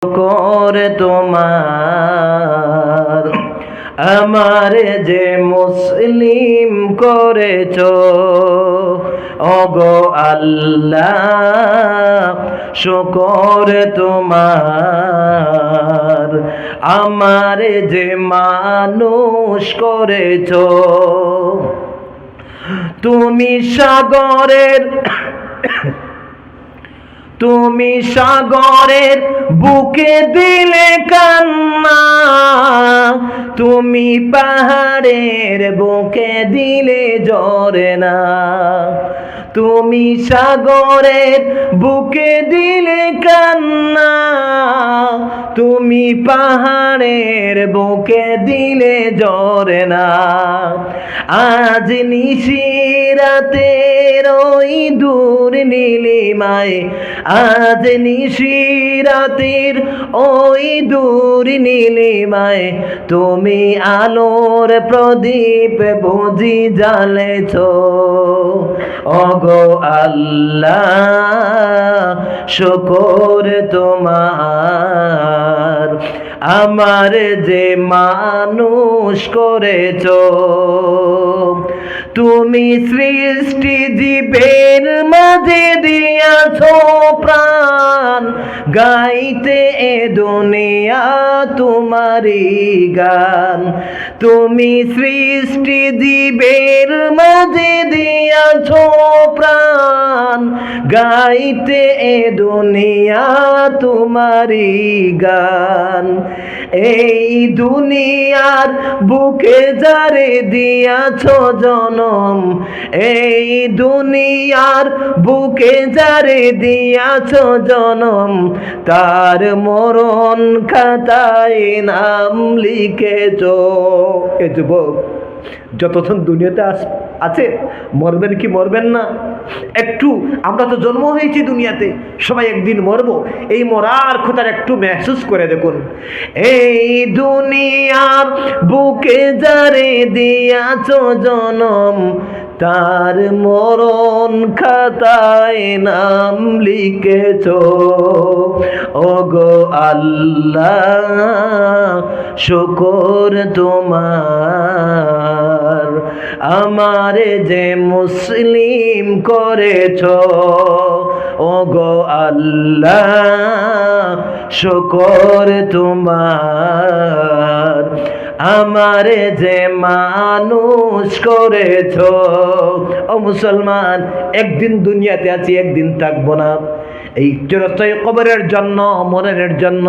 করে তোমার আমারে যে মুসলিম করেছো ওগো আল্লাহ শুকর তোমার আমারে যে মানুষ করেছো তুমি সাগরের বুকে দিলে কান্না, তুমি পাহাড়ের বুকে দিলে ঝরনা, তুমি সাগরের বুকে দিলে কান্না, তুমি পাহাড়ের বুকে দিলে ঝরনা। আজ নিশিরাতের ওই দূর নীলিমায়, আজ নিশিরাতের ওই দূর নীলিমায় তুমি আলোর প্রদীপ বুঝি জ্বালেছ ওগো আল্লাহ শুকর তোমার আমার যে মানুষ করেছ। তুমি সৃষ্টি জীবের মাঝে দিয়াছ প্রাণ, গাইতে এ দুনিয়া তোমারি গান। তুমি সৃষ্টি জীবের মাঝে দিয়াছ প্রাণ, গাইতে এ দুনিয়া তোমারি গান। এই দুনিয়ার বুকে যারে দিয়াছ জনম, এই দুনিয়ার বুকে যারে দিয়াছ জনম, তার মরণ খাতায় নাম লিখেছ। এ যুবক, যতক্ষণ দুনিয়াতে আছে মরবেন কি মরবেন না? একটু আমরা তো জন্ম হয়েছি দুনিয়াতে, সবাই একদিন মরবো, এই মরার কথার একটু মেহসুস করে দেখুন। এই দুনিয়ার বুকে যারে দিয়াছ জনম, তার মরণ খাতায় নাম লিখেছ ওগো আল্লাহ শুকর তোমার আমারে যে মুসলিম করেছ ওগো আল্লাহ শুকর তোমার আমারে যে মানুষ করেছ। ও মুসলমান, একদিন দুনিয়াতে আছি, একদিন থাকবো না। এই চিরস্থায়ী কবরের জন্য, মরণের জন্য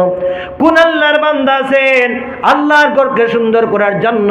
কোন আল্লাহর বান্দা আছেন আল্লাহর ঘরকে সুন্দর করার জন্য